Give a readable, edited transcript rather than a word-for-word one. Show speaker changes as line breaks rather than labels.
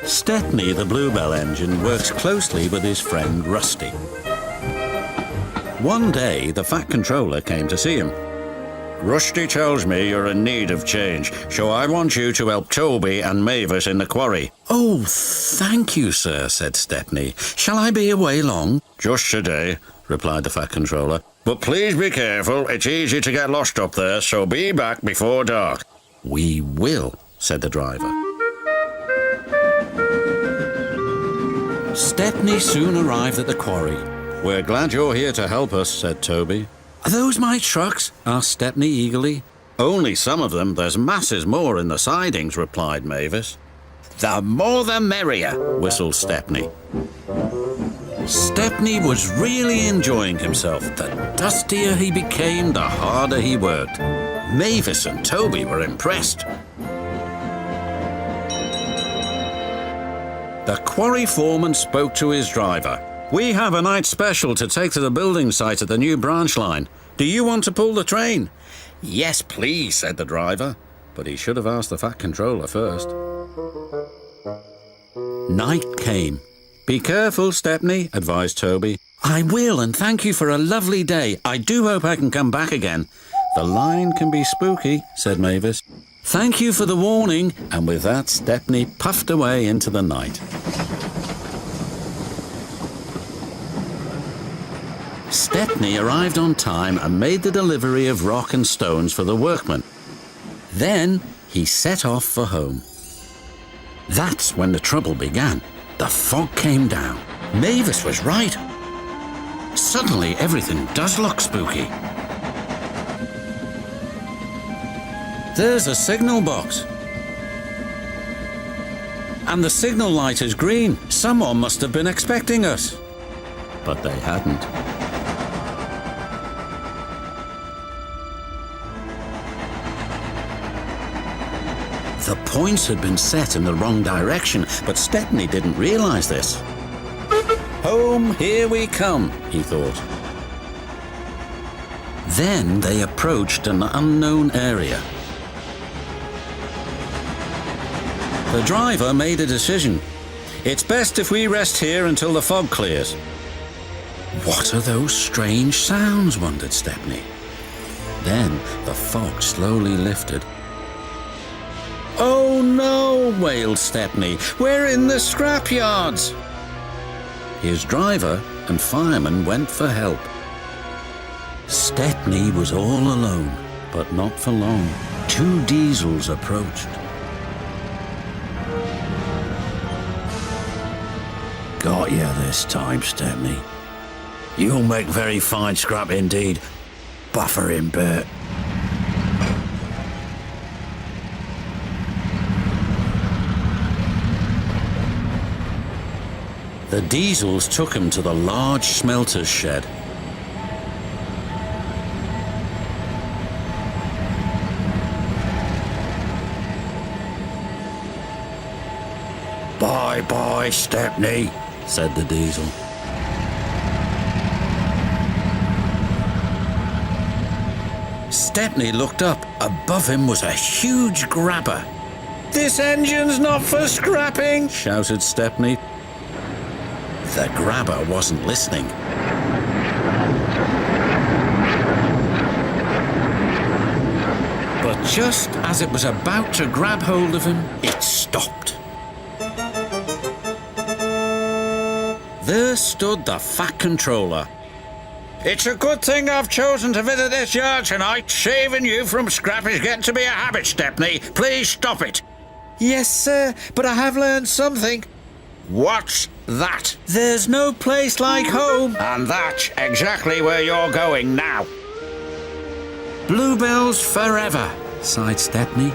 Stepney, the Bluebell engine, works closely with his friend Rusty. One day, the Fat Controller came to see him. Rusty tells me you're in need of change, so I want you to help Toby and Mavis in the quarry.
Oh, thank you, sir, said Stepney. Shall I be away long?
Just today, replied the Fat Controller. But please be careful, it's easy to get lost up there, so be back before dark.
We will, said the driver. Stepney soon arrived at the quarry.
We're glad you're here to help us, said Toby.
Are those my trucks? Asked Stepney eagerly.
Only some of them. There's masses more in the sidings, replied Mavis.
The more the merrier, whistled Stepney. Stepney was really enjoying himself. The dustier he became, the harder he worked. Mavis and Toby were impressed. The quarry foreman spoke to his driver.
We have a night special to take to the building site at the new branch line. Do you want to pull the train?
Yes, please, said the driver.
But he should have asked the Fat Controller first.
Night came.
Be careful, Stepney, advised Toby.
I will, and thank you for a lovely day. I do hope I can come back again.
The line can be spooky, said Mavis.
Thank you for the warning.
And with that, Stepney puffed away into the night.
Stepney arrived on time and made the delivery of rock and stones for the workmen. Then he set off for home. That's when the trouble began. The fog came down. Mavis was right. Suddenly, everything does look spooky. There's a signal box. And the signal light is green. Someone must have been expecting us.
But they hadn't.
The points had been set in the wrong direction, but Stepney didn't realize this.
Home, here we come, he thought.
Then they approached an unknown area.
The driver made a decision. It's best if we rest here until the fog clears.
What are those strange sounds, wondered Stepney. Then the fog slowly lifted.
Oh no, wailed Stepney. We're in the scrapyards.
His driver and fireman went for help. Stepney was all alone, but not for long. 2 diesels approached.
Got you this time, Stepney. You'll make very fine scrap indeed. Buffering Bert.
The diesels took him to the large smelter's shed.
Bye-bye, Stepney,
said the diesel. Stepney looked up. Above him was a huge grabber.
This engine's not for scrapping, shouted Stepney.
The grabber wasn't listening. But just as it was about to grab hold of him, it stopped. There stood the Fat Controller.
It's a good thing I've chosen to visit this yard tonight. Saving you from scrap is getting to be a habit, Stepney. Please stop it.
Yes, sir, but I have learned something.
What's that?
There's no place like home.
And that's exactly where you're going now.
Bluebells forever, sighed Stepney.